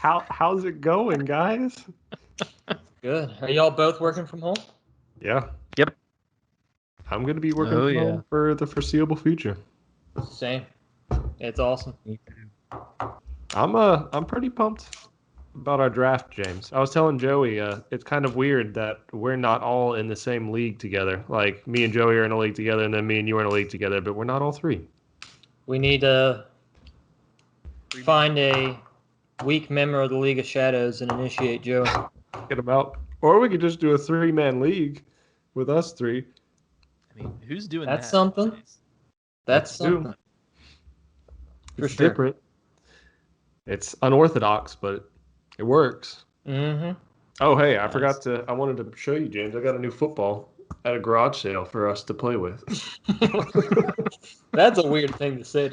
How's it going, guys? Good. Are y'all both working from home? Yeah, Yep. I'm gonna be working Oh, from yeah. home for the foreseeable future. Same. It's awesome. I'm pretty pumped about our draft, James. I was telling Joey, it's kind of weird that we're not all in the same league together. Like me and Joey are in a league together, and then me and you are in a league together, but we're not all three. We need to find a weak member of the League of Shadows and initiate Joe. Get them out, or we could just do a 3-man league with us three. I mean, who's doing That's that? something. nowadays? That's Let's do. something. For It's sure. different. It's unorthodox, but it works. Mm-hmm. Oh, hey, I Nice. forgot to. I wanted to show you, James. I got a new football at a garage sale for us to play with. That's a weird thing to say.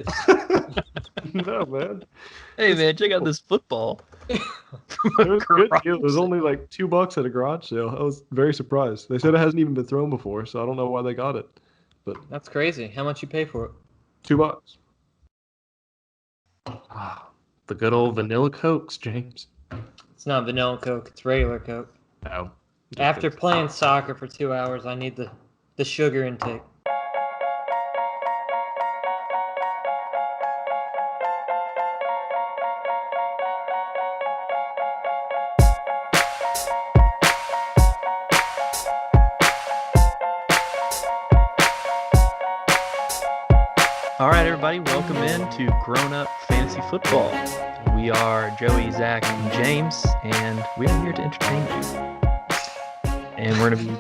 No, man. Hey, man, check out this football. It was a good deal. It was only like $2 at a garage sale. I was very surprised. They said it hasn't even been thrown before, so I don't know why they got it. But That's crazy. How much you pay for it? $2. Ah, the good old vanilla Cokes, James. It's not vanilla Coke. It's regular Coke. Oh. After playing soccer for 2 hours, I need the sugar intake. All right, everybody, welcome in to Grown Up Fantasy Football. We are Joey, Zach, and James, and we're here to entertain you. And we're gonna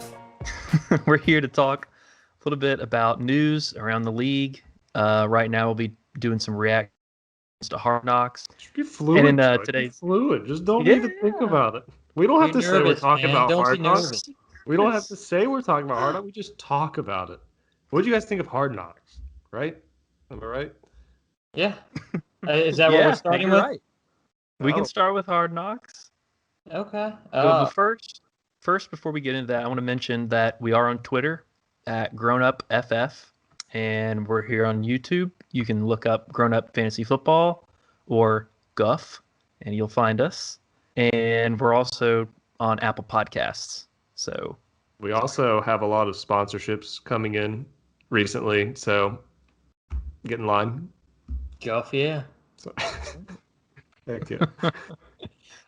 be we're here to talk a little bit about news around the league. Right now, we'll be doing some reactions to Hard Knocks. Just be fluid. And in, Joey. today's- Be fluid. Just don't Yeah. even think about it. We don't have You're to say we're nervous, talking man. about Don't Hard be Knocks. nervous. We don't have to say we're talking about Hard Knocks. We just talk about it. What did you guys think of Hard Knocks? Right? Am I right? Yeah. Is that what Yeah, we're starting you're with? right. We Oh. can start with Hard Knocks. Okay. But first, before we get into that, I want to mention that we are on Twitter at GrownUpFF, and we're here on YouTube. You can look up Grown Up Fantasy Football or Guff, and you'll find us. And we're also on Apple Podcasts. So We also have a lot of sponsorships coming in recently, so get in line. Guff, yeah. So, heck yeah.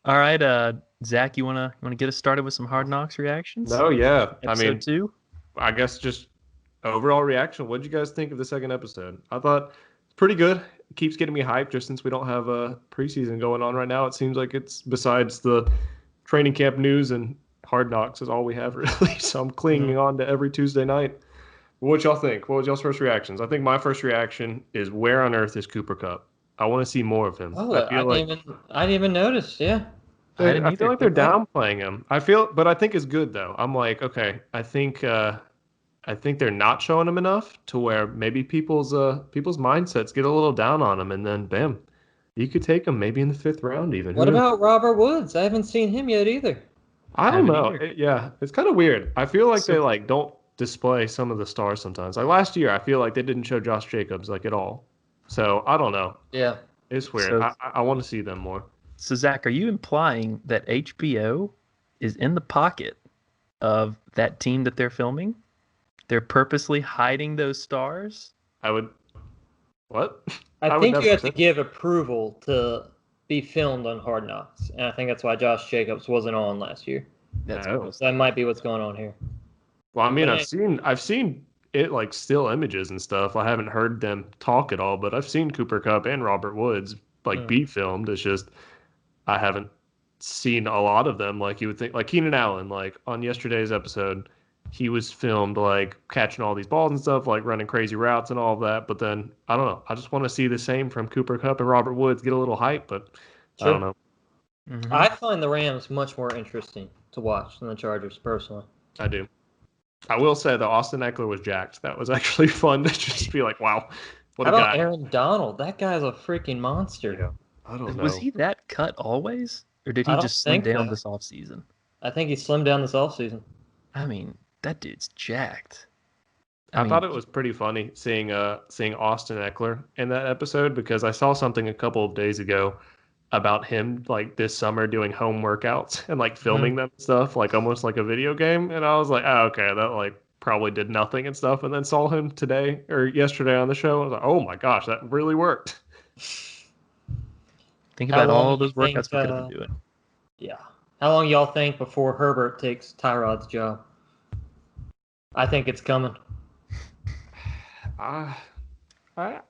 all right, Zach, you wanna get us started with some Hard Knocks reactions? No, yeah. Episode 2. I guess just overall reaction. What did you guys think of the second episode? I thought it's pretty good. It keeps getting me hyped just since we don't have a preseason going on right now. It seems like it's besides the training camp news and Hard Knocks is all we have really. So I'm clinging on to every Tuesday night. What y'all think? What was y'all's first reactions? I think my first reaction is where on earth is Cooper Kupp? I want to see more of him. Oh, I feel like I didn't even notice. Yeah. I didn't I feel either. like they're downplaying him. But I think it's good though. I'm like, okay, I think they're not showing him enough to where maybe people's mindsets get a little down on him, and then bam, you could take him maybe in the 5th round even. What Who knows? about Robert Woods? I haven't seen him yet either. I don't Haven't know. either. Yeah, it's kind of weird. I feel like So- they like don't display some of the stars sometimes. Like last year, I feel like they didn't show Josh Jacobs like at all. So I don't know. Yeah. It's weird. So- I want to see them more. So, Zach, are you implying that HBO is in the pocket of that team that they're filming? They're purposely hiding those stars? I would. What? I would think you never have say- to give approval to be filmed on Hard Knocks, and I think that's why Josh Jacobs wasn't on last year. That's No. what I was- So that might be what's going on here. Well, I mean, But I've seen it like still images and stuff. I haven't heard them talk at all, but I've seen Cooper Kupp and Robert Woods like be filmed. It's just I haven't seen a lot of them like you would think. Like Keenan Allen, like on yesterday's episode, he was filmed like catching all these balls and stuff, like running crazy routes and all of that. But then I don't know. I just want to see the same from Cooper Kupp and Robert Woods. Get a little hype, but I Sure. don't know. Mhm. I find the Rams much more interesting to watch than the Chargers, personally. I do. I will say that Austin Eckler was jacked. That was actually fun to just be like, wow, what How a about guy. Aaron Donald? That guy's a freaking monster. Yeah. I don't know. Was he that cut always? Or did I he don't just slim think down so. this offseason? I think he slimmed down this offseason. I mean, that dude's jacked. I mean, thought it was pretty funny seeing Austin Eckler in that episode because I saw something a couple of days ago about him like this summer doing home workouts and like filming them and stuff, like almost like a video game. And I was like, oh, okay, that like probably did nothing and stuff. And then saw him today or yesterday on the show. I was like, oh my gosh, that really worked. Think How about long all do you those workouts think, we could have been doing. Yeah. How long y'all think before Herbert takes Tyrod's job? I think it's coming. I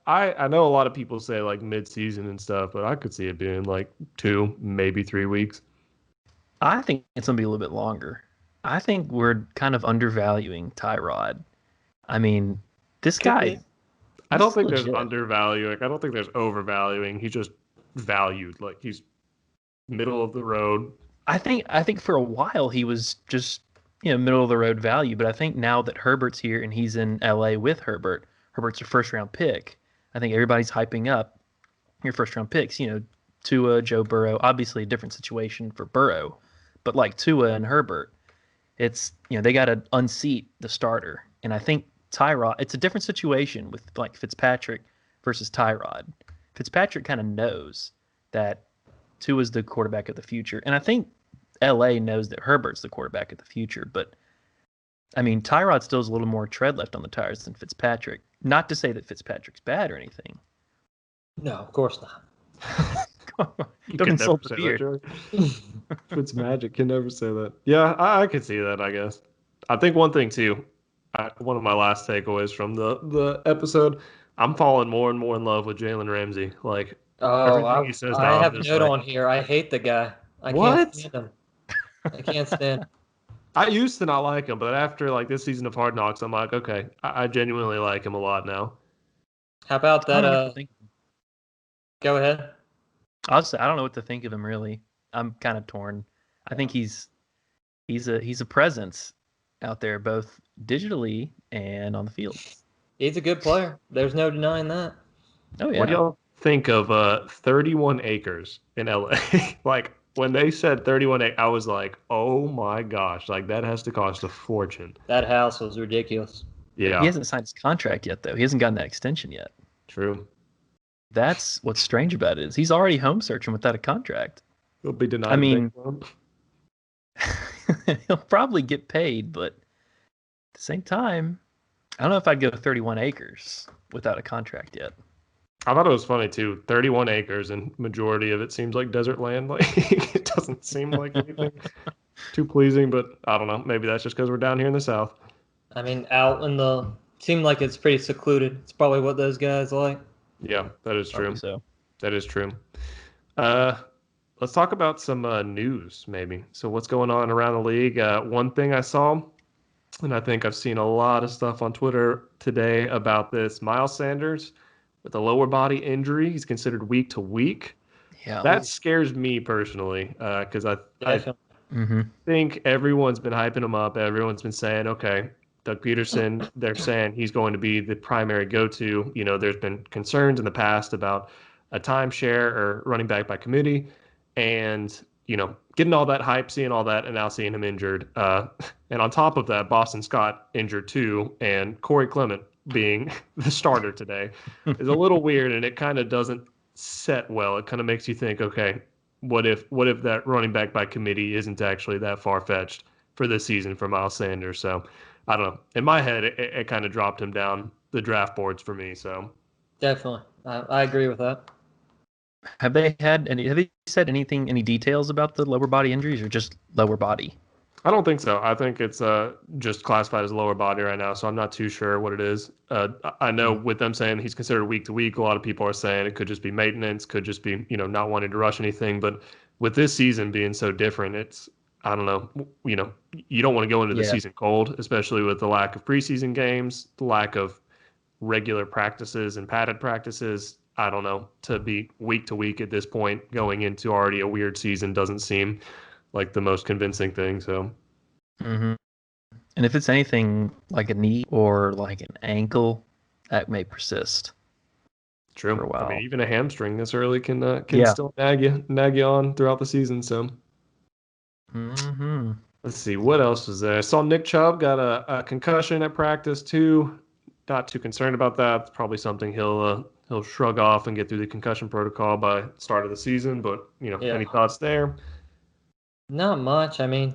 I know a lot of people say like mid-season and stuff, but I could see it being like 2, maybe 3 weeks. I think it's going to be a little bit longer. I think we're kind of undervaluing Tyrod. I mean, this guy, I don't he's think there's legit. undervaluing. I don't think there's overvaluing. He's just valued. Like he's middle of the road. I think for a while he was just, middle of the road value, but I think now that Herbert's here and he's in LA with Herbert's a first round pick. I think everybody's hyping up your first round picks, Tua, Joe Burrow, obviously a different situation for Burrow, but like Tua and Herbert, it's, they got to unseat the starter. And I think Tyrod, it's a different situation with like Fitzpatrick versus Tyrod. Fitzpatrick kind of knows that Tua's the quarterback of the future. And I think LA knows that Herbert's the quarterback of the future. But I mean, Tyrod still has a little more tread left on the tires than Fitzpatrick. Not to say that Fitzpatrick's bad or anything. No, of course not. Don't insult the beard. Fitzmagic can never say that. Yeah, I could see that, I guess. I think one thing too, one of my last takeaways from the episode, I'm falling more and more in love with Jalen Ramsey. Like everything he says now, I I'm have a just note like, on here. I hate the guy. I what? can't stand him. I can't stand. I used to not like him, but after like this season of Hard Knocks, I'm like, okay, I genuinely like him a lot now. How about I that? don't know what to think. Go ahead. I'll say I don't know what to think of him really. I'm kind of torn. I think he's a presence out there both digitally and on the field. He's a good player. There's no denying that. Oh yeah. What do y'all think of 31 acres in LA? Like when they said 31 acres, I was like, oh my gosh, like that has to cost a fortune. That house was ridiculous. Yeah, He hasn't signed his contract yet though. He hasn't gotten that extension yet. true. That's what's strange about it is he's already home searching without a contract. He'll be denied. I mean, he'll probably get paid, but at the same time, I don't know if I'd go 31 acres without a contract yet. I thought it was funny too. 31 acres, and majority of it seems like desert land. Like it doesn't seem like anything too pleasing, but I don't know. Maybe that's just because we're down here in the south. I mean, out in the seemed like it's pretty secluded. It's probably what those guys like. Yeah, that is true. So That is true. Let's talk about some news, maybe. So what's going on around the league? One thing I saw, and I think I've seen a lot of stuff on Twitter today about this. Miles Sanders with a lower body injury. He's considered week to week. yeah, That scares me personally because I mm-hmm. think everyone's been hyping him up. Everyone's been saying, okay, Doug Peterson, they're saying he's going to be the primary go-to. You know, there's been concerns in the past about a timeshare or running back by committee. And, you know, getting all that hype, seeing all that, and now seeing him injured. And on top of that, Boston Scott injured too, and Corey Clement being the starter today is a little weird, and it kind of doesn't set well. It kind of makes you think, okay, what if that running back by committee isn't actually that far-fetched for this season for Miles Sanders? So I don't know. In my head, it kind of dropped him down the draft boards for me. So Definitely. I agree with that. Have they said anything, any details about the lower body injuries or just lower body? I don't think so. I think it's just classified as lower body right now, so I'm not too sure what it is. I know with them saying he's considered week to week, a lot of people are saying it could just be maintenance, could just be, you know, not wanting to rush anything. But with this season being so different, it's, I don't know, you know, you don't want to go into the season cold, especially with the lack of preseason games, the lack of regular practices and padded practices. I don't know, to be week to week at this point, going into already a weird season doesn't seem like the most convincing thing. So, mm-hmm. And if it's anything like a knee or like an ankle, that may persist. True. For a while. I mean, even a hamstring this early can still nag you on throughout the season. So, mm-hmm. Let's see what else was there. I saw Nick Chubb got a concussion at practice too. Not too concerned about that. It's probably something he'll he'll shrug off and get through the concussion protocol by start of the season. But any thoughts there? Not much. I mean,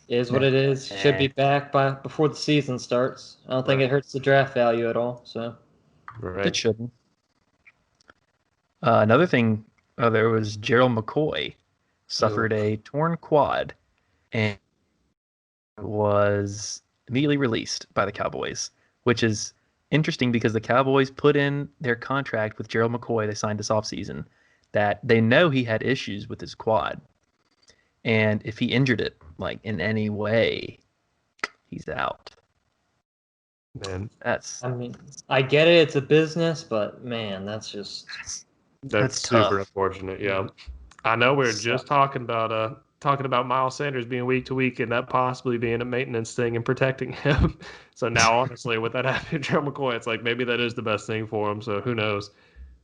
is what it is. Should be back before the season starts. I don't think it hurts the draft value at all. So It shouldn't. Another thing, there was Gerald McCoy suffered a torn quad and was immediately released by the Cowboys, which is interesting because the Cowboys put in their contract with Gerald McCoy. They signed this offseason that they know he had issues with his quad. And if he injured it, like in any way, he's out. Man, I mean, I get it. It's a business, but man, that's super unfortunate. Yeah, I know we were just talking about Miles Sanders being week to week and that possibly being a maintenance thing and protecting him. So now, honestly, with that happening to Gerald McCoy, it's like maybe that is the best thing for him. So who knows?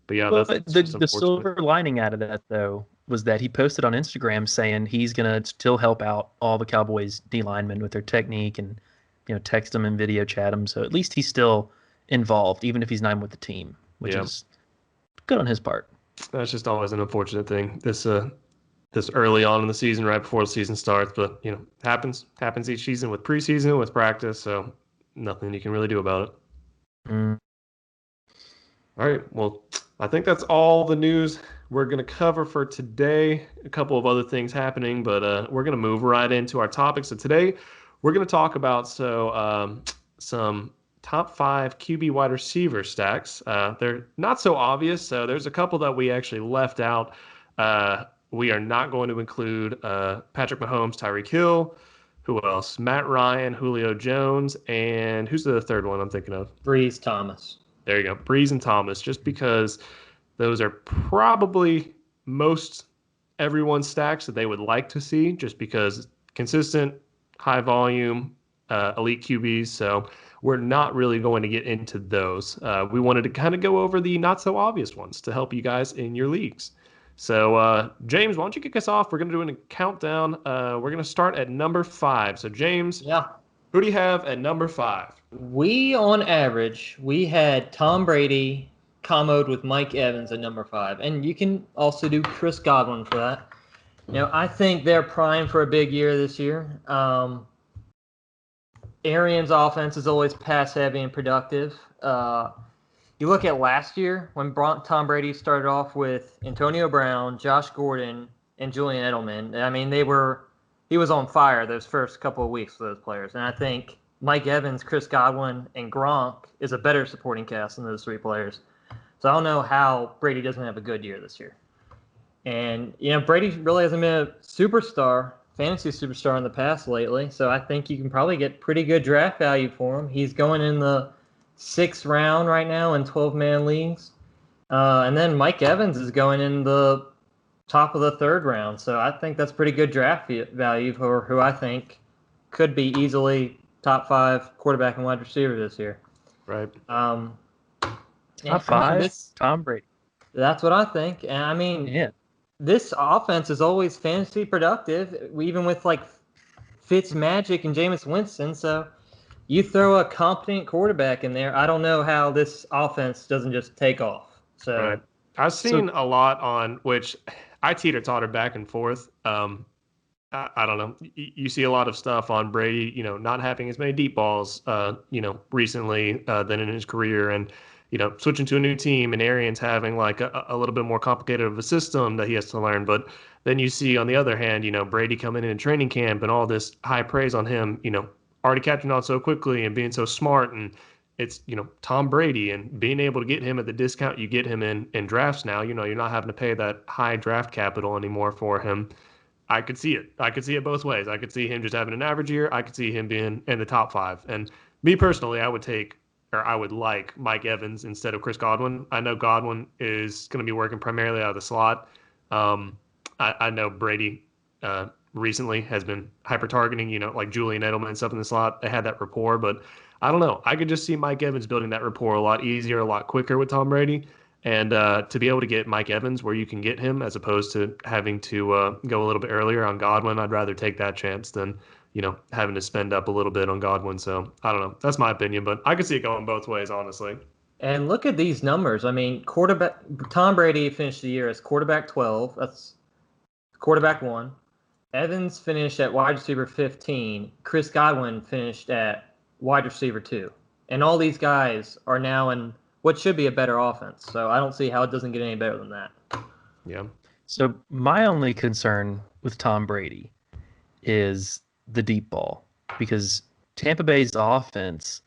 But yeah, that's the silver lining out of that though was that he posted on Instagram saying he's gonna still help out all the Cowboys D linemen with their technique and text them and video chat them. So at least he's still involved, even if he's not with the team, which is good on his part. That's just always an unfortunate thing. This early on in the season, right before the season starts, but happens each season with preseason, with practice. So nothing you can really do about it. All right. Well, I think that's all the news we're going to cover for today. A couple of other things happening, but we're going to move right into our topics. So today we're going to talk about some top 5 QB wide receiver stacks. They're not so obvious, so there's a couple that we actually left out. We are not going to include Patrick Mahomes, Tyreek Hill. Who else? Matt Ryan, Julio Jones, and who's the third one I'm thinking of? Breeze Thomas. There you go. Breeze and Thomas, just because those are probably most everyone's stacks that they would like to see, just because consistent, high volume, elite QBs. So we're not really going to get into those. We wanted to kind of go over the not so obvious ones to help you guys in your leagues. So, James, why don't you kick us off? We're going to do a countdown. We're going to start at number 5. So, James, who do you have at number 5? We, on average, we had Tom Brady comboed with Mike Evans at number 5. And you can also do Chris Godwin for that. I think they're primed for a big year this year. Arians' offense is always pass-heavy and productive. You look at last year when Tom Brady started off with Antonio Brown, Josh Gordon, and Julian Edelman. I mean, he was on fire those first couple of weeks with those players. And I think Mike Evans, Chris Godwin, and Gronk is a better supporting cast than those 3 players. So I don't know how Brady doesn't have a good year this year. And, Brady really hasn't been a superstar, fantasy superstar in the past lately. So I think you can probably get pretty good draft value for him. He's going in the 6th round right now in 12-man leagues. And then Mike Evans is going in the top of the 3rd round. So I think that's pretty good draft value for who I think could be easily top 5 quarterback and wide receiver this year. Right. Top 5? Tom Brady. That's what I think. And I mean, this offense is always fantasy productive, even with like Fitzmagic and Jameis Winston. So you throw a competent quarterback in there, I don't know how this offense doesn't just take off. So I've seen a lot on which I teeter-totter back and forth. I don't know. You see a lot of stuff on Brady, not having as many deep balls, recently than in his career, and switching to a new team, and Arians having like a little bit more complicated of a system that he has to learn. But then you see on the other hand, Brady coming in training camp and all this high praise on him, already catching on so quickly and being so smart, and it's Tom Brady, and being able to get him at the discount you get him in drafts now. You're not having to pay that high draft capital anymore for him. I could see it. I could see it both ways. I could see him just having an average year. I could see him being in the top 5. And me personally, I would like Mike Evans instead of Chris Godwin. I know Godwin is going to be working primarily out of the slot. I know Brady recently has been hyper-targeting, like Julian Edelman and stuff in the slot. They had that rapport, but I don't know. I could just see Mike Evans building that rapport a lot easier, a lot quicker with Tom Brady. And to be able to get Mike Evans where you can get him as opposed to having to go a little bit earlier on Godwin, I'd rather take that chance than, having to spend up a little bit on Godwin. So I don't know. That's my opinion, but I could see it going both ways, honestly. And look at these numbers. I mean, quarterback Tom Brady finished the year as quarterback 12. That's quarterback 1. Evans finished at wide receiver 15. Chris Godwin finished at wide receiver 2. And all these guys are now in what should be a better offense. So I don't see how it doesn't get any better than that. Yeah. So my only concern with Tom Brady is the deep ball, because Tampa Bay's offense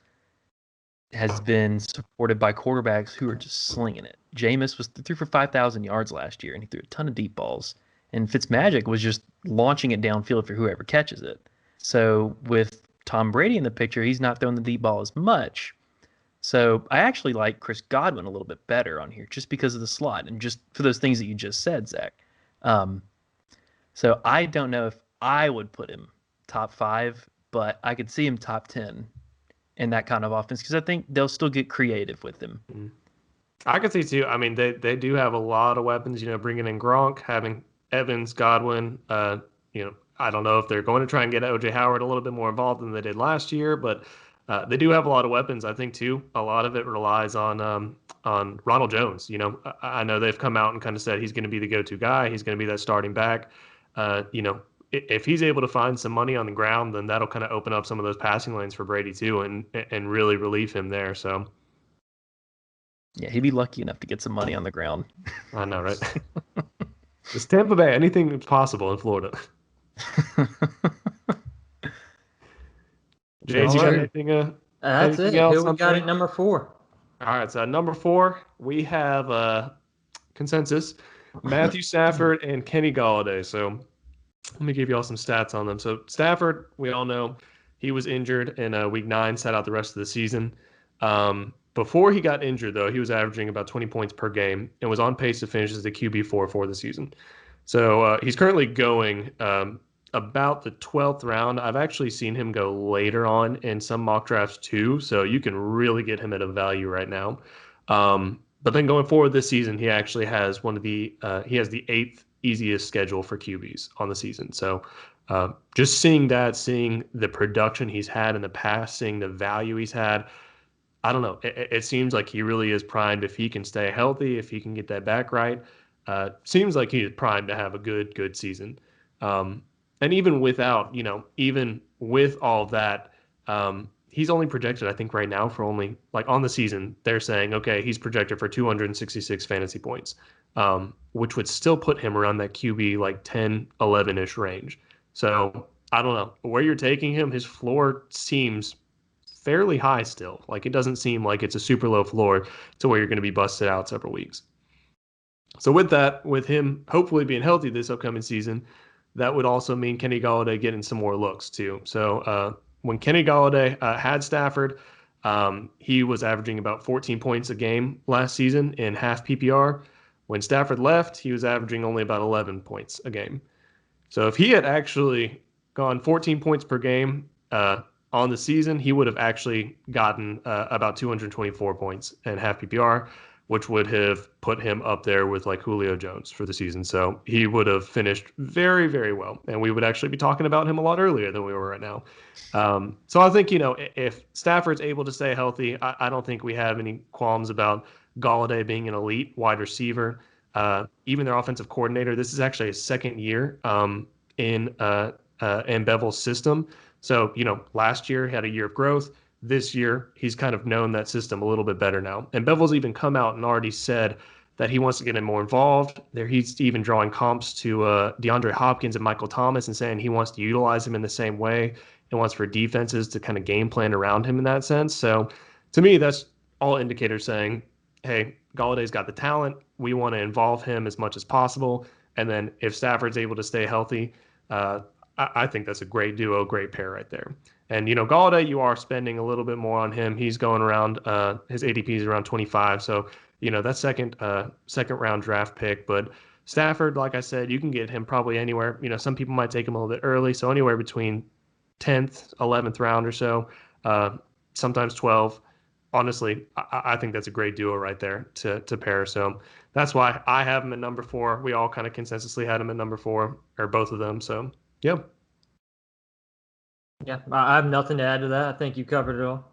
has been supported by quarterbacks who are just slinging it. Jameis threw for 5,000 yards last year, and he threw a ton of deep balls. And Fitzmagic was just launching it downfield for whoever catches it. So with Tom Brady in the picture, he's not throwing the deep ball as much. So I actually like Chris Godwin a little bit better on here, just because of the slot and just for those things that you just said, Zach. So I don't know if I would put him top 5, but I could see him top 10 in that kind of offense, because I think they'll still get creative with him. I could see too. I mean, they do have a lot of weapons. Bringing in Gronk, having Evans, Godwin. I don't know if they're going to try and get OJ Howard a little bit more involved than they did last year, but they do have a lot of weapons. I think too. A lot of it relies on Ronald Jones. I know they've come out and kind of said he's going to be the go-to guy. He's going to be that starting back. If he's able to find some money on the ground, then that'll kind of open up some of those passing lanes for Brady too, and really relieve him there. So. Yeah, he'd be lucky enough to get some money on the ground. I know, right? It's Tampa Bay. Anything is possible in Florida. James, you got anything? That's anything it. else Who we got at number 4? All right, so number 4, we have consensus: Matthew Stafford and Kenny Golladay. So let me give you all some stats on them. So Stafford, we all know he was injured in week 9, sat out the rest of the season. Before he got injured, though, he was averaging about 20 points per game and was on pace to finish as the QB4 for the season. So he's currently going about the 12th round. I've actually seen him go later on in some mock drafts too, so you can really get him at a value right now. But then going forward this season, he actually has he has the 8th easiest schedule for QBs on the season. So just seeing the production he's had in the past, seeing the value he's had, I don't know. It seems like he really is primed if he can stay healthy, if he can get that back right. Seems like he's primed to have a good season. And even even with all of that, he's only projected, I think, right now for only on the season, they're saying, okay, he's projected for 266 fantasy points, which would still put him around that QB 10, 11-ish range. So I don't know where you're taking him. His floor seems fairly high still. It doesn't seem like it's a super low floor to where you're going to be busted out several weeks. So with him hopefully being healthy this upcoming season, that would also mean Kenny Golladay getting some more looks too. So when Kenny Golladay had Stafford, he was averaging about 14 points a game last season in half PPR. When Stafford left, he was averaging only about 11 points a game. So if he had actually gone 14 points per game on the season, he would have actually gotten about 224 points in half PPR, which would have put him up there with Julio Jones for the season. So he would have finished very, very well. And we would actually be talking about him a lot earlier than we were right now. So I think, if Stafford's able to stay healthy, I don't think we have any qualms about Golladay being an elite wide receiver. Even their offensive coordinator, this is actually his second year in Bevel's system. So, last year he had a year of growth. This year, he's kind of known that system a little bit better now. And Bevel's even come out and already said that he wants to get him more involved. He's even drawing comps to DeAndre Hopkins and Michael Thomas and saying he wants to utilize him in the same way and wants for defenses to kind of game plan around him in that sense. So, to me, that's all indicators saying, hey, Galladay's got the talent. We want to involve him as much as possible. And then if Stafford's able to stay healthy, I think that's a great duo, great pair right there. And, Golladay, you are spending a little bit more on him. He's going around, his ADP is around 25. So, that's second round draft pick. But Stafford, like I said, you can get him probably anywhere. Some people might take him a little bit early. So anywhere between 10th, 11th round or so, sometimes 12. Honestly, I think that's a great duo right there to pair. So that's why I have him at number 4. We all kind of consensusly had him at number 4, or both of them. So, yep. Yeah, I have nothing to add to that. I think you covered it all.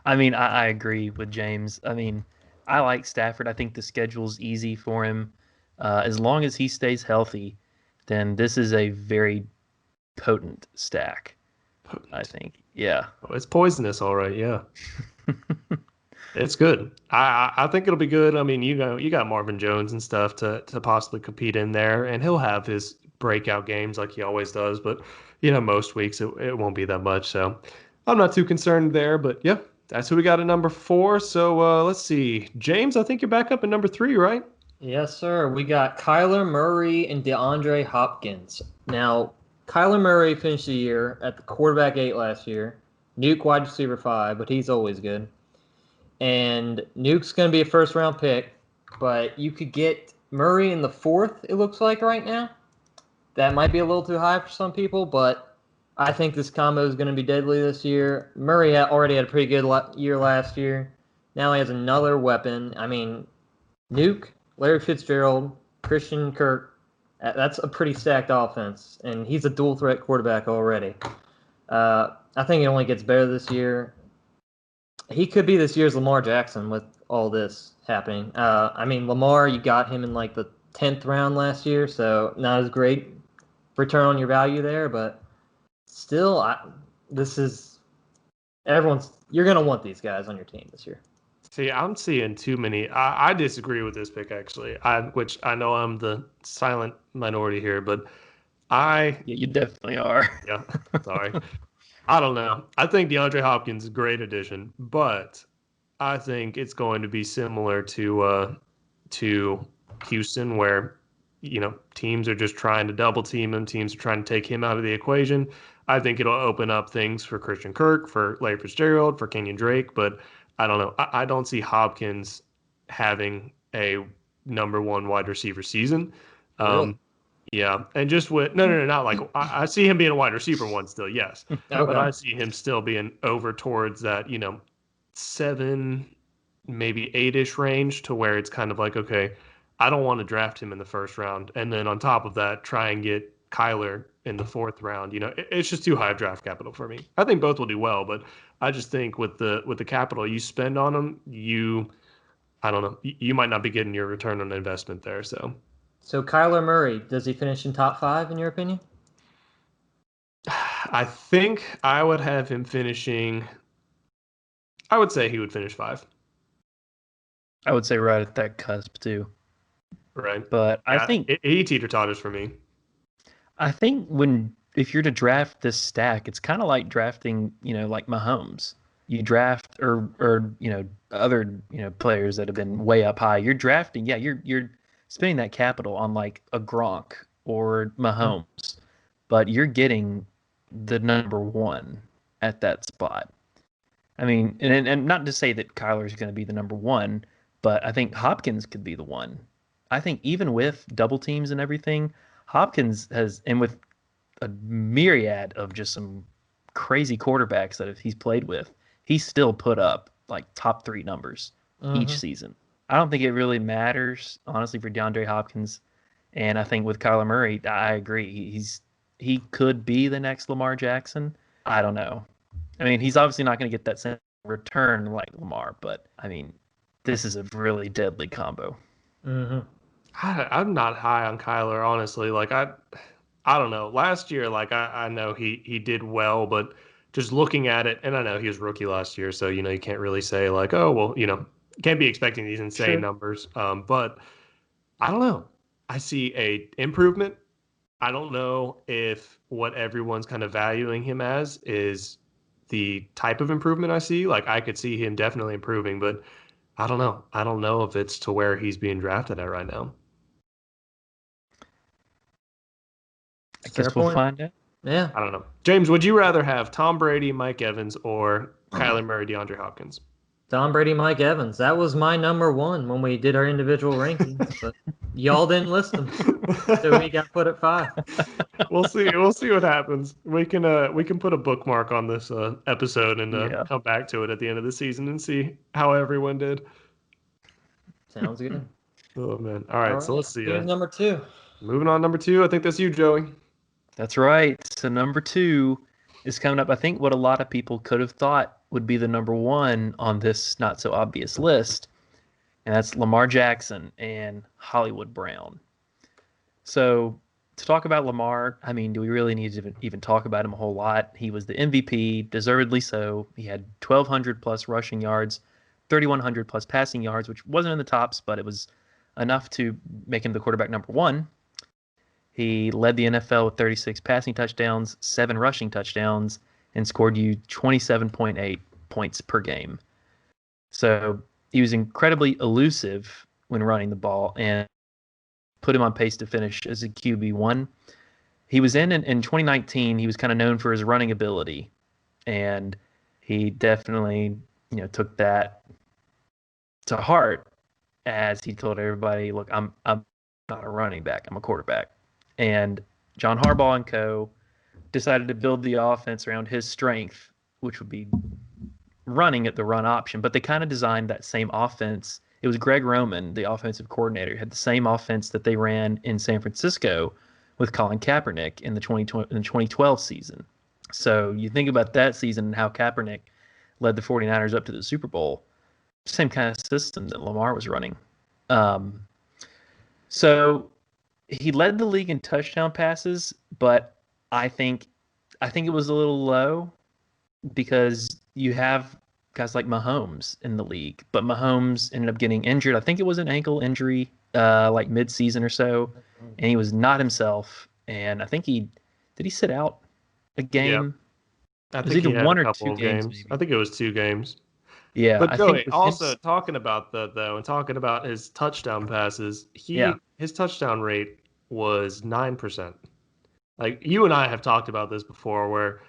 I mean, I agree with James. I mean, I like Stafford. I think the schedule's easy for him. As long as he stays healthy, then this is a very potent stack, I think. Yeah. Oh, it's poisonous, all right. Yeah, it's good. I think it'll be good. I mean, you got Marvin Jones and stuff to possibly compete in there, and he'll have his breakout games like he always does. But most weeks it won't be that much. So I'm not too concerned there. But yeah, that's who we got at number 4. So let's see, James. I think you're back up at number 3, right? Yes, sir. We got Kyler Murray and DeAndre Hopkins. Now, Kyler Murray finished the year at the quarterback 8 last year. Nuke wide receiver 5, but he's always good. And Nuke's going to be a first-round pick, but you could get Murray in the 4th, it looks like, right now. That might be a little too high for some people, but I think this combo is going to be deadly this year. Murray already had a pretty good year last year. Now he has another weapon. I mean, Nuke, Larry Fitzgerald, Christian Kirk, that's a pretty stacked offense, and he's a dual-threat quarterback already. I think it only gets better this year. He could be this year's Lamar Jackson with all this happening. I mean, Lamar, you got him in like the 10th round last year, so not as great return on your value there, but still, you're going to want these guys on your team this year. See, I'm seeing too many. I disagree with this pick actually. Which I know I'm the silent minority here, but Yeah, you definitely are. yeah, sorry. I don't know. I think DeAndre Hopkins is a great addition, but I think it's going to be similar to Houston, where teams are just trying to double team him. Teams are trying to take him out of the equation. I think it'll open up things for Christian Kirk, for Larry Fitzgerald, for Kenyon Drake, but I don't know. I don't see Hopkins having a number 1 wide receiver season. Really? Yeah, and just with no, not like I see him being a wide receiver 1 still, yes, but I see him still being over towards that 7, maybe 8-ish range, to where it's kind of like, okay, I don't want to draft him in the first round, and then on top of that, try and get Kyler in the 4th round. It's just too high of draft capital for me. I think both will do well, but I just think with the capital you spend on them, I don't know, you might not be getting your return on investment there. So Kyler Murray, does he finish in top 5 in your opinion? I think I would have him finishing. I would say he would finish 5. I would say right at that cusp too. Right. But Yeah, I think he teeter-totters for me. I think if you're to draft this stack, it's kind of like drafting, like Mahomes. You draft or other players that have been way up high. You're drafting, yeah, you're spending that capital on like a Gronk or Mahomes, but you're getting the number 1 at that spot. I mean, and not to say that Kyler's going to be the number 1, but I think Hopkins could be the one. I think even with double teams and everything, Hopkins has, and with a myriad of just some crazy quarterbacks that he's played with, he still put up like top 3 numbers each season. I don't think it really matters, honestly, for DeAndre Hopkins. And I think with Kyler Murray, I agree. He could be the next Lamar Jackson. I don't know. I mean, he's obviously not going to get that same return like Lamar, but I mean, this is a really deadly combo. Mm-hmm. I'm not high on Kyler, honestly. Like I don't know. Last year, like I know he did well, but just looking at it, and I know he was rookie last year, so you can't really say like, oh well, can't be expecting these insane numbers. But I don't know. I see a improvement. I don't know if what everyone's kind of valuing him as is the type of improvement I see. Like I could see him definitely improving, but I don't know. I don't know if it's to where he's being drafted at right now. I guess we'll find out. Yeah. I don't know. James, would you rather have Tom Brady, Mike Evans, or Kyler Murray, DeAndre Hopkins? Tom Brady, Mike Evans. That was my number 1 when we did our individual rankings, but y'all didn't list them, so we got put at 5. We'll see. We'll see what happens. We can put a bookmark on this episode and come back to it at the end of the season and see how everyone did. Sounds good. Oh man! All right. So let's see. Here's number 2. Moving on, number 2. I think that's you, Joey. That's right. So number 2 is coming up. I think what a lot of people could have thought would be the number one on this not so obvious list, and that's Lamar Jackson and Hollywood Brown. So to talk about Lamar, I mean, do we really need to even talk about him a whole lot? He was the MVP, deservedly so. He had 1,200 plus rushing yards, 3,100 plus passing yards, which wasn't in the tops, but it was enough to make him the quarterback number one. He led the NFL with 36 passing touchdowns, 7 rushing touchdowns, and scored you 27.8 points per game. So he was incredibly elusive when running the ball and put him on pace to finish as a QB1. He was in 2019, he was kind of known for his running ability, and he definitely, took that to heart as he told everybody, look, I'm not a running back, I'm a quarterback. And John Harbaugh and co. decided to build the offense around his strength, which would be running at the run option. But they kind of designed that same offense. It was Greg Roman, the offensive coordinator, had the same offense that they ran in San Francisco with Colin Kaepernick in the 2012 season. So you think about that season and how Kaepernick led the 49ers up to the Super Bowl. Same kind of system that Lamar was running. So he led the league in touchdown passes, but I think it was a little low because you have guys like Mahomes in the league, but Mahomes ended up getting injured. I think it was an ankle injury, like mid-season or so, and he was not himself. And I think did he sit out a game? Yeah. I It was think he either had one a or couple two of games. games. I think it was 2 games. Yeah, But I Joey, think also talking about that though, and talking about his touchdown passes, his touchdown rate was 9%. Like you and I have talked about this before, where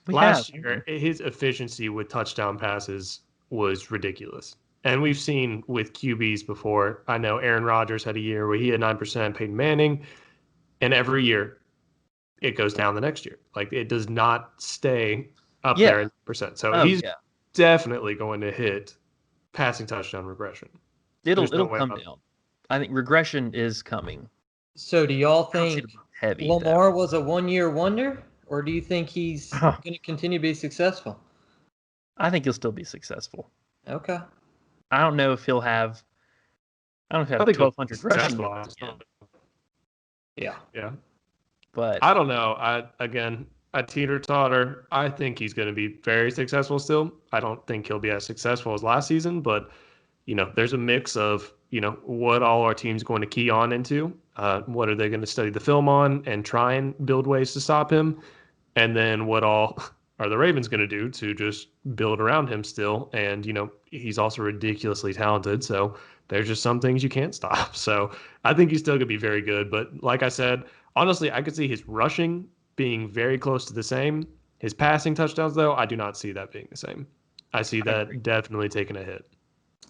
last year his efficiency with touchdown passes was ridiculous. And we've seen with QBs before. I know Aaron Rodgers had a year where he had 9%, Peyton Manning, and every year it goes down the next year. Like it does not stay up there at percent. So he's definitely going to hit passing touchdown regression. It'll come down. I think regression is coming. So do y'all think Lamar was a one-year wonder, or do you think he's going to continue to be successful? I think he'll still be successful. Okay. I don't know if he'll have. I don't know if he'll have 1,200 rushing yards again. Yeah. But I don't know. A teeter-totter. I think he's going to be very successful still. I don't think he'll be as successful as last season, but there's a mix of what all our team's going to key on into. What are they going to study the film on and try and build ways to stop him, and then what all are the Ravens going to do to just build around him still? And he's also ridiculously talented, so there's just some things you can't stop. So I think he's still going to be very good. But like I said, honestly, I could see his rushing being very close to the same. His passing touchdowns, though, I do not see that being the same. I see that definitely taking a hit.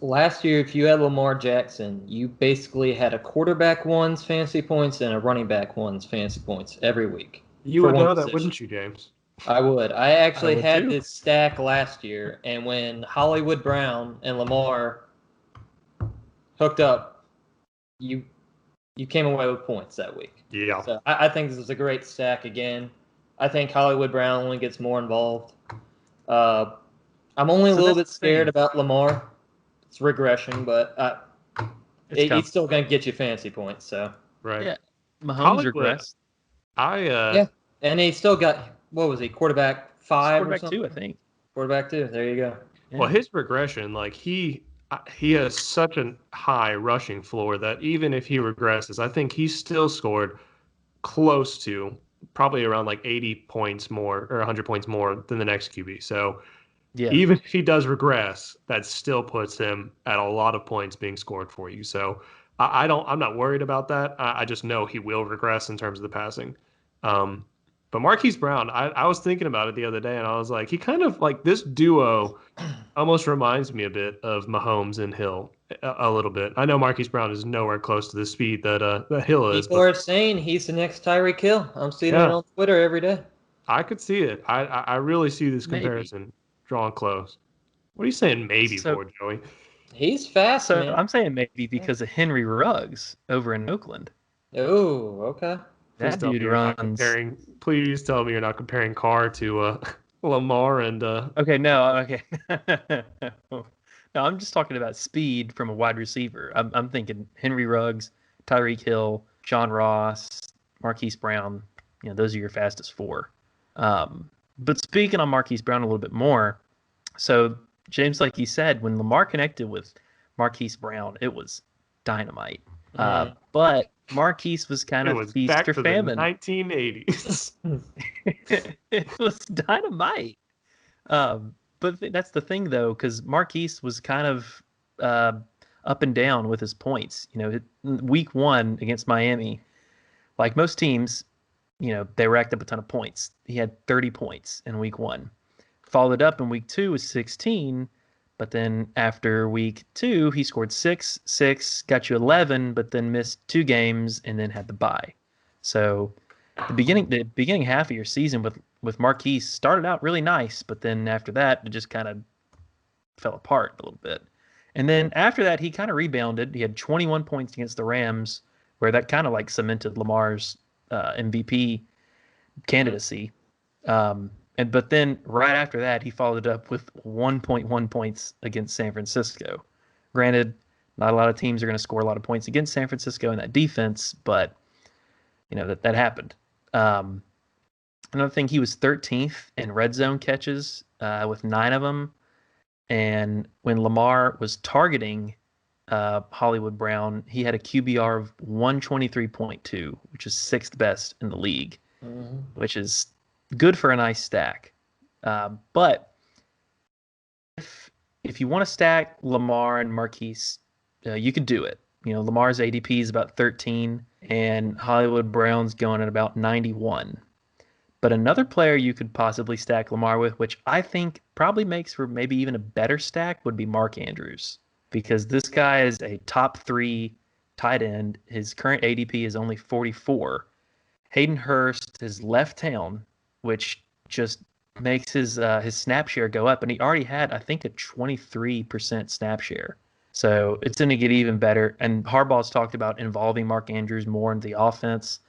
Last year, if you had Lamar Jackson, you basically had a quarterback one's fantasy points and a running back one's fantasy points every week. You would know that, wouldn't you, James? I would. I actually had this stack last year, and when Hollywood Brown and Lamar hooked up, you came away with points that week. Yeah. So I think this is a great stack again. I think Hollywood Brown only gets more involved. I'm only a little bit scared about Lamar. It's regression, but he's still going to get you fantasy points. So right. Yeah. Mahomes regressed. Yeah, and he still got, what was he, quarterback 5 or something? Quarterback 2, I think. Quarterback 2. There you go. Yeah. Well, his regression, like he has such a high rushing floor that even if he regresses, I think he still scored close to probably around like 80 points more or 100 points more than the next QB. So even if he does regress, that still puts him at a lot of points being scored for you. So I'm not worried about that. I just know he will regress in terms of the passing. But Marquise Brown, I was thinking about it the other day, and I was like, he kind of like this duo almost reminds me a bit of Mahomes and Hill a little bit. I know Marquise Brown is nowhere close to the speed that Hill is. People are saying he's the next Tyreek Hill. I'm seeing it on Twitter every day. I could see it. I really see this comparison drawing close. What are you saying maybe for, Joey? He's fast, man. I'm saying maybe because of Henry Ruggs over in Oakland. Oh, okay. That dude runs. Please tell me you're not comparing Carr to Lamar and Okay, no, okay. No, I'm just talking about speed from a wide receiver. I'm thinking Henry Ruggs, Tyreek Hill, John Ross, Marquise Brown. Those are your fastest four. But speaking on Marquise Brown a little bit more, so James, like you said, when Lamar connected with Marquise Brown, it was dynamite. But Marquise was kind it of was feast back or to the famine. 1980s. It was dynamite. But that's the thing, though, because Marquise was kind of uh, up and down with his points. Week one against Miami, like most teams, they racked up a ton of points. He had 30 points in week one. Followed up in week two with 16, but then after week two, he scored 6, got you 11, but then missed 2 games and then had the bye. So the beginning half of your season with Marquise started out really nice, but then after that, it just kind of fell apart a little bit. And then after that, he kind of rebounded. He had 21 points against the Rams, where that kind of like cemented Lamar's MVP candidacy. But then right after that, he followed up with 1.1 points against San Francisco. Granted, not a lot of teams are going to score a lot of points against San Francisco in that defense, but that happened. Another thing, he was 13th in red zone catches with 9 of them. And when Lamar was targeting Hollywood Brown, he had a QBR of 123.2, which is 6th best in the league, which is good for a nice stack. But if you want to stack Lamar and Marquise, you could do it. Lamar's ADP is about 13, and Hollywood Brown's going at about 91. But another player you could possibly stack Lamar with, which I think probably makes for maybe even a better stack, would be Mark Andrews. Because this guy is a top 3 tight end. His current ADP is only 44. Hayden Hurst has left town, which just makes his snap share go up. And he already had, I think, a 23% snap share. So it's going to get even better. And Harbaugh's talked about involving Mark Andrews more in the offense.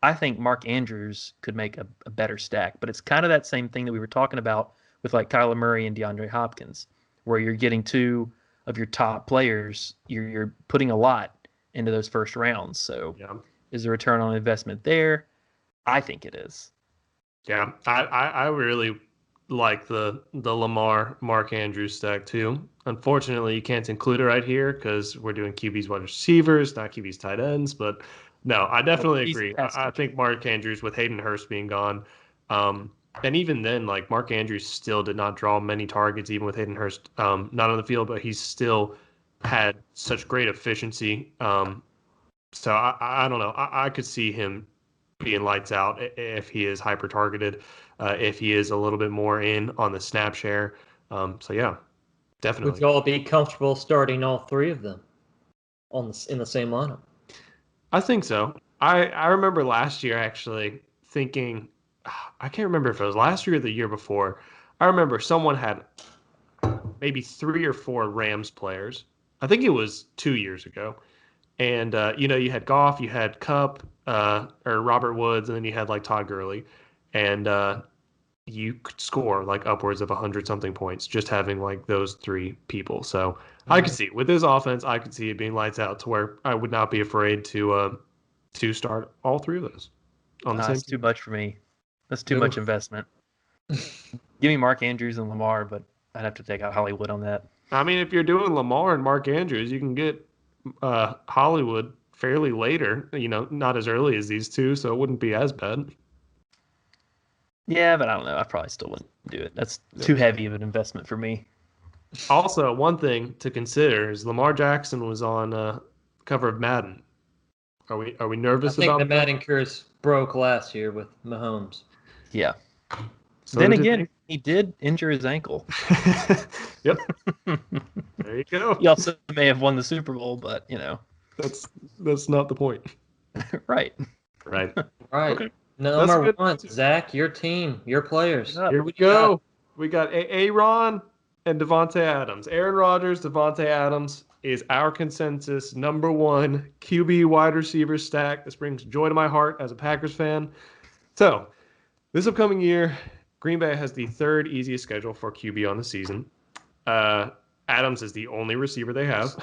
I think Mark Andrews could make a better stack, but it's kind of that same thing that we were talking about with like Kyler Murray and DeAndre Hopkins, where you're getting 2 of your top players. You're putting a lot into those first rounds. So is the return on investment there? I think it is. Yeah, I really like the Lamar Mark Andrews stack too. Unfortunately, you can't include it right here because we're doing QB's wide receivers, not QB's tight ends. But no, I definitely agree. I think Mark Andrews with Hayden Hurst being gone, and even then, like Mark Andrews still did not draw many targets, even with Hayden Hurst not on the field, but he still had such great efficiency. So I don't know. I could see him being lights out if he is hyper targeted, if he is a little bit more in on the snap share. So yeah, definitely. Would y'all be comfortable starting all 3 of them in the same lineup? I think so. I remember last year actually thinking, I can't remember if it was last year or the year before. I remember someone had maybe 3 or 4 Rams players. I think it was 2 years ago. And, you had Goff, you had Kupp, or Robert Woods, and then you had like Todd Gurley. And you could score like upwards of 100-something points just having like those 3 people. So I could see with this offense, I could see it being lights out to where I would not be afraid to start all 3 of those on the same. That's too much for me. That's too much investment. Give me Mark Andrews and Lamar, but I'd have to take out Hollywood on that. I mean, if you're doing Lamar and Mark Andrews, you can get Hollywood fairly later, not as early as these 2, so it wouldn't be as bad. Yeah, but I don't know. I probably still wouldn't do it. That's too heavy of an investment for me. Also, one thing to consider is Lamar Jackson was on cover of Madden. Are we nervous about that? I think the Madden curse broke last year with Mahomes. Yeah. So then again, he did injure his ankle. Yep. There you go. He also may have won the Super Bowl, but that's not the point. Right. Right. Okay. Number 1, Zach, your team, your players. Here we go. We got Aaron and Devontae Adams. Aaron Rodgers, Devontae Adams is our consensus number 1 QB wide receiver stack. This brings joy to my heart as a Packers fan. So this upcoming year, Green Bay has the third easiest schedule for QB on the season. Adams is the only receiver they have.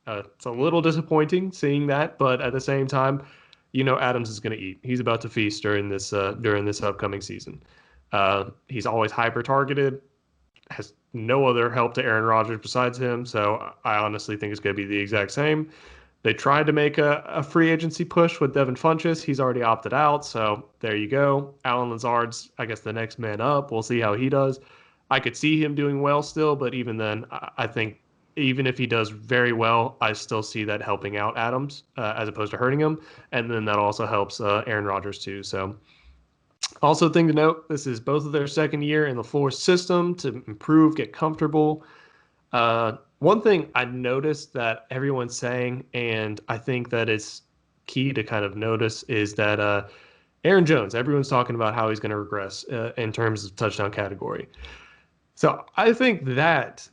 It's a little disappointing seeing that, but at the same time, Adams is going to eat. He's about to feast during this upcoming season. He's always hyper targeted, has no other help to Aaron Rodgers besides him. So I honestly think it's going to be the exact same. They tried to make a free agency push with Devin Funchess. He's already opted out. So there you go. Alan Lazard's, I guess, the next man up. We'll see how he does. I could see him doing well still, but even then, I think even if he does very well, I still see that helping out Adams as opposed to hurting him. And then that also helps Aaron Rodgers too. So also thing to note, this is both of their second year in the floor system to improve, get comfortable. One thing I noticed that everyone's saying, and I think that it's key to kind of notice, is that Aaron Jones, everyone's talking about how he's going to regress in terms of touchdown category. So I think that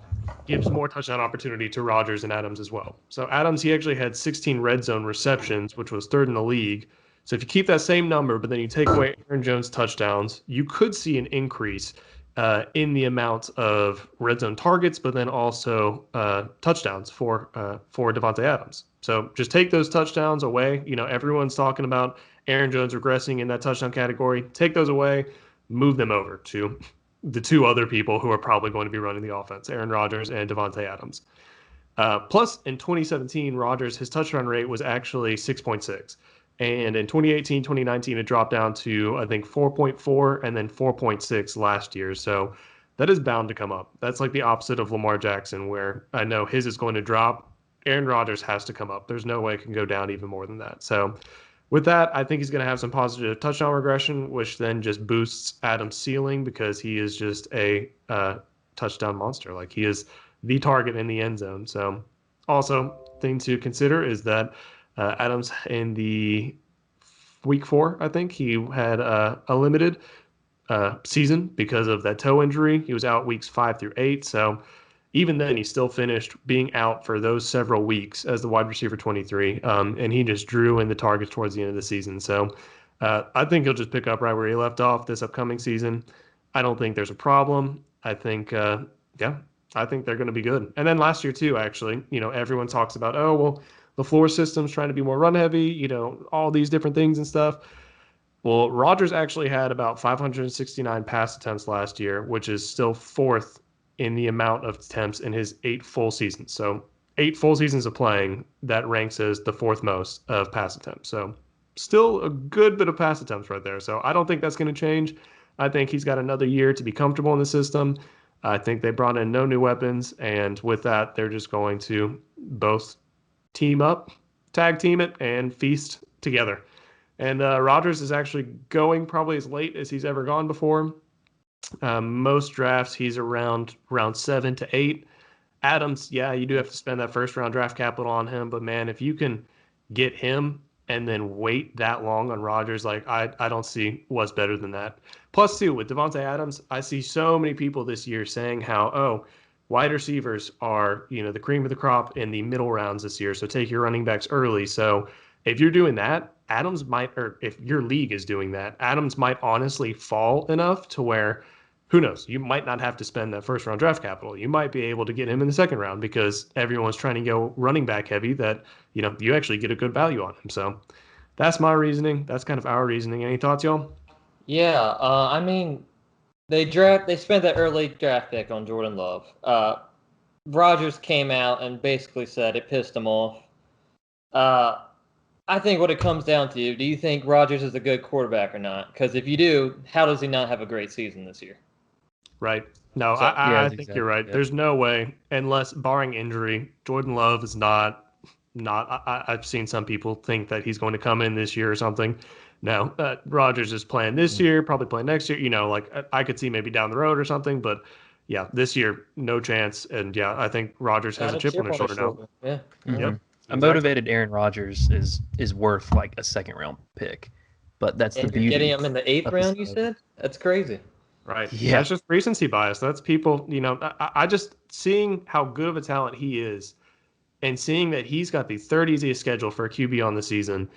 gives more touchdown opportunity to Rodgers and Adams as well. So Adams, he actually had 16 red zone receptions, which was third in the league. So if you keep that same number, but then you take away Aaron Jones' touchdowns, you could see an increase in the amount of red zone targets, but then also touchdowns for Davante Adams. So just take those touchdowns away. Everyone's talking about Aaron Jones regressing in that touchdown category. Take those away, move them over to the two other people who are probably going to be running the offense, Aaron Rodgers and Davante Adams. Plus, in 2017, Rodgers, his touchdown rate was actually 6.6. And in 2018, 2019, it dropped down to, I think, 4.4 and then 4.6 last year. So that is bound to come up. That's like the opposite of Lamar Jackson, where I know his is going to drop. Aaron Rodgers has to come up. There's no way it can go down even more than that. So with that, I think he's going to have some positive touchdown regression, which then just boosts Adams' ceiling because he is just a touchdown monster. Like, he is the target in the end zone. So also thing to consider is that Adams in the week 4, I think, he had a limited season because of that toe injury. He was out weeks 5 through 8. So even then, he still finished being out for those several weeks as the wide receiver 23, and he just drew in the targets towards the end of the season. So I think he'll just pick up right where he left off this upcoming season. I don't think there's a problem. I think, I think they're going to be good. And then last year too, actually, everyone talks about, oh, well, the floor system's trying to be more run heavy, all these different things and stuff. Well, Rodgers actually had about 569 pass attempts last year, which is still 4th in the amount of attempts in his 8 full seasons. So 8 full seasons of playing, that ranks as the 4th most of pass attempts. So still a good bit of pass attempts right there. So I don't think that's going to change. I think he's got another year to be comfortable in the system. I think they brought in no new weapons. And with that, they're just going to both team up, tag team it, and feast together. And Rodgers is actually going probably as late as he's ever gone before. Most drafts, he's around round 7 to 8. Adams, yeah, you do have to spend that first round draft capital on him, but man, if you can get him and then wait that long on Rodgers, like I don't see what's better than that. Plus, too, with Davante Adams, I see so many people this year saying how, wide receivers are, the cream of the crop in the middle rounds this year, so take your running backs early. So if you're doing that, Adams might, or if your league is doing that, Adams might honestly fall enough to where, who knows, you might not have to spend that first round draft capital. You might be able to get him in the second round because everyone's trying to go running back heavy that, you actually get a good value on him. So that's my reasoning. That's kind of our reasoning. Any thoughts, y'all? Yeah, I mean, they spent that early draft pick on Jordan Love. Rodgers came out and basically said it pissed him off. I think what it comes down to, do you think Rodgers is a good quarterback or not? Because if you do, how does he not have a great season this year? Right. No, So, I think you're right. yeah. There's no way, unless barring injury, Jordan Love is not. I've seen some people think that he's going to come in this year or something. No, Rodgers is playing this year, probably playing next year. I could see maybe down the road or something, but yeah, this year, no chance. And yeah, I think Rodgers has a chip on his shoulder now. Yeah. Mm-hmm. Yep. A motivated Aaron Rodgers is worth like a second round pick, but that's And the you're beauty. getting him in the 8th round, you said? That's crazy. Right. Yeah. That's just recency bias. That's people, I just seeing how good of a talent he is and seeing that he's got the third easiest schedule for a QB on the season,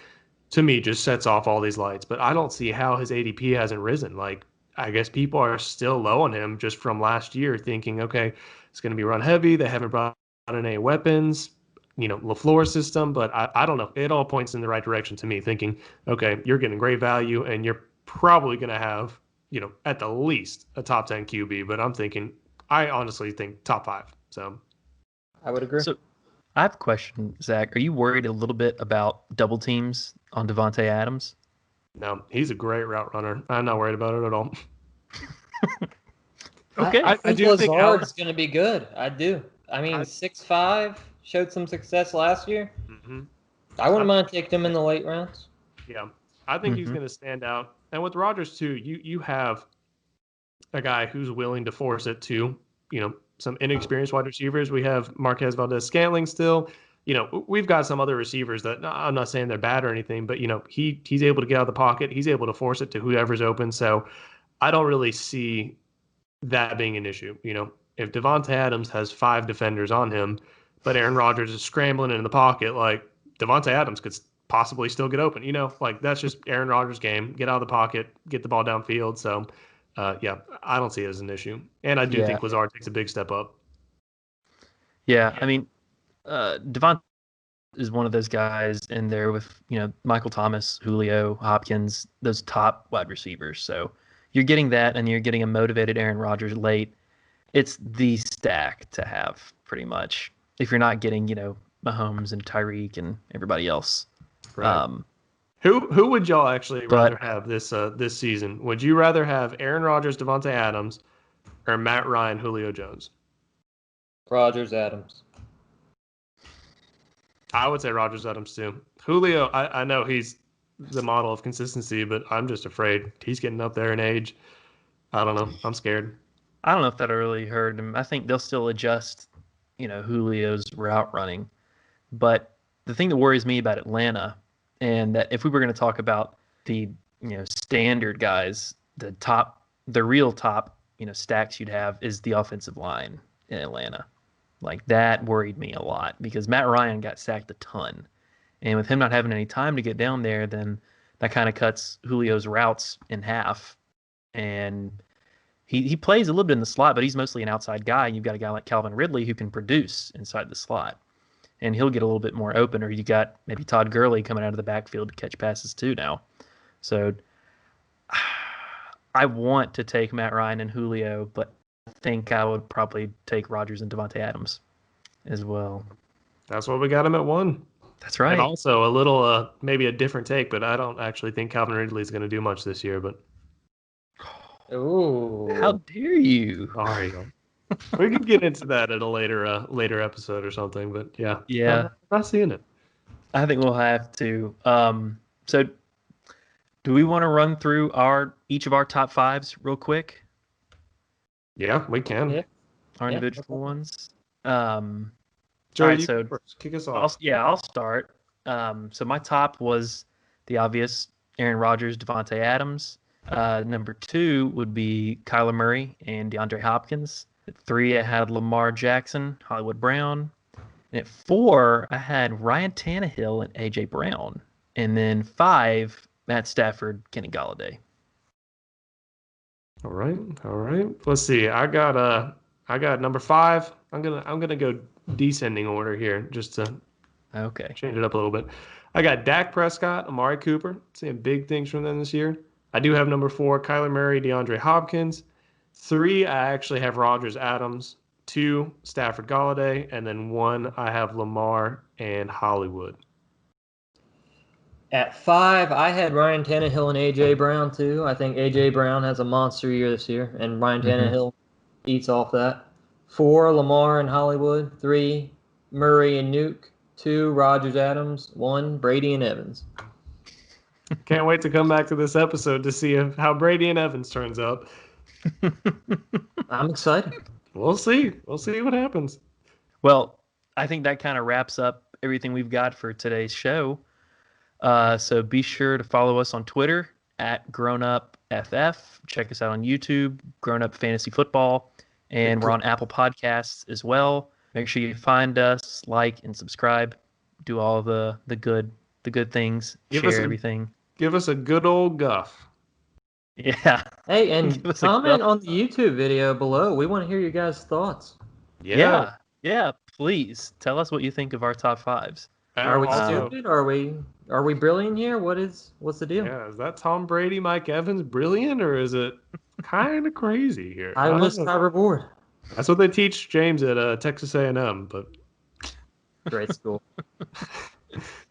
to me, just sets off all these lights. But I don't see how his ADP hasn't risen. Like, I guess people are still low on him just from last year, thinking, okay, it's going to be run heavy. They haven't brought in any weapons, LaFleur system, but I don't know. It all points in the right direction to me, thinking, okay, you're getting great value and you're probably going to have, at the least a top 10 QB, but I honestly think top 5. So I would agree. So I have a question, Zach. Are you worried a little bit about double teams on Devontae Adams? no, he's a great route runner. I'm not worried about it at all. Okay. I I think do think Lazard's going to be good. I do. I mean, 6'5", showed some success last year. Mm-hmm. I wouldn't mind taking him in the late rounds. Yeah, I think he's going to stand out. And with Rodgers too, you have a guy who's willing to force it to, some inexperienced wide receivers. We have Marquez Valdez-Scantling still. We've got some other receivers that I'm not saying they're bad or anything, but he's able to get out of the pocket. He's able to force it to whoever's open. So I don't really see that being an issue. If Devontae Adams has 5 defenders on him, but Aaron Rodgers is scrambling in the pocket, like Devontae Adams could possibly still get open. Like that's just Aaron Rodgers' game. Get out of the pocket, get the ball downfield. So, yeah, I don't see it as an issue. And I do think Lazard takes a big step up. Yeah, I mean, Devontae is one of those guys in there with, Michael Thomas, Julio, Hopkins, those top wide receivers. So you're getting that, and you're getting a motivated Aaron Rodgers late. It's the stack to have, pretty much, if you're not getting, Mahomes and Tyreek and everybody else. Right. Who would y'all actually rather have this season? Would you rather have Aaron Rodgers, Devontae Adams, or Matt Ryan, Julio Jones? Rodgers, Adams. I would say Rodgers, Adams too. Julio, I know he's the model of consistency, but I'm just afraid he's getting up there in age. I don't know. I'm scared. I don't know if that really hurt him. I think they'll still adjust, Julio's route running. But the thing that worries me about Atlanta, and that if we were going to talk about the standard guys, the real top stacks you'd have is the offensive line in Atlanta. Like that worried me a lot because Matt Ryan got sacked a ton, and with him not having any time to get down there, then that kind of cuts Julio's routes in half. And he plays a little bit in the slot, but he's mostly an outside guy. You've got a guy like Calvin Ridley who can produce inside the slot, and he'll get a little bit more open. Or you got maybe Todd Gurley coming out of the backfield to catch passes too now. So I want to take Matt Ryan and Julio, but I think I would probably take Rodgers and Devontae Adams as well. That's why we got him at 1. That's right. And also a little, maybe a different take, but I don't actually think Calvin Ridley is going to do much this year. But how dare you? Sorry. We can get into that at a later episode or something. But yeah, I'm not seeing it. I think we'll have to. So, do we want to run through each of our top 5s real quick? Yeah, we can. Yeah. Our individual ones. Joe, all right, so kick us off. I'll start. So my top was the obvious Aaron Rodgers, Devontae Adams. Number 2 would be Kyler Murray and DeAndre Hopkins. At 3, I had Lamar Jackson, Hollywood Brown. And at 4, I had Ryan Tannehill and A.J. Brown. And then 5, Matt Stafford, Kenny Golladay. All right. Let's see. I got number 5. I'm gonna go descending order here just to change it up a little bit. I got Dak Prescott, Amari Cooper. Seeing big things from them this year. I do have number 4, Kyler Murray, DeAndre Hopkins. 3, I actually have Rodgers, Adams. 2, Stafford, Golladay, and then 1, I have Lamar and Hollywood. At 5, I had Ryan Tannehill and A.J. Brown, too. I think A.J. Brown has a monster year this year, and Ryan Tannehill eats off that. 4, Lamar and Hollywood. 3, Murray and Nuke. 2, Rodgers, Adams. 1, Brady and Evans. Can't wait to come back to this episode to see how Brady and Evans turns out. I'm excited. We'll see. We'll see what happens. Well, I think that kind of wraps up everything we've got for today's show. So be sure to follow us on Twitter at GrownUpFF. Check us out on YouTube, Grown Up Fantasy Football, and we're on Apple Podcasts as well. Make sure you find us, like, and subscribe. Do all the good things. Share everything. Give us a good old guff. Yeah. Hey, and Give us a comment couple. on the YouTube video below. We want to hear you guys' thoughts. Yeah. Yeah. Please tell us what you think of our top fives. And Are we also, stupid? Are we brilliant here? What's the deal? yeah, is that Tom Brady, Mike Evans brilliant, or is it kind of crazy here? I High don't risk, know. high reward. That's what they teach James at Texas A&M. But Great school.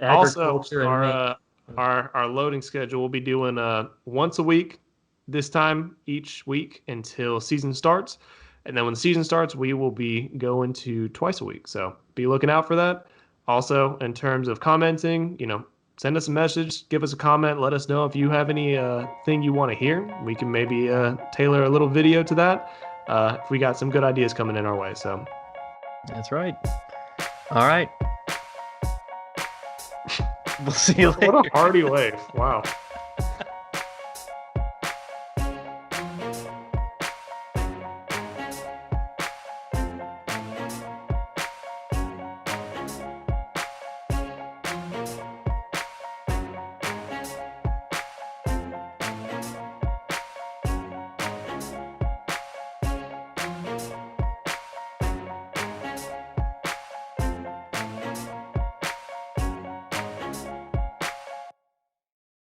also, Agriculture and Maine. our loading schedule will be doing once a week, this time each week until season starts, and then when the season starts, we will be going to twice a week. So be looking out for that. Also, in terms of commenting, send us a message, give us a comment, let us know if you have any thing you want to hear. We can maybe tailor a little video to that if we got some good ideas coming in our way. So That's right. All right. We'll see you later. what a hearty wave. Wow.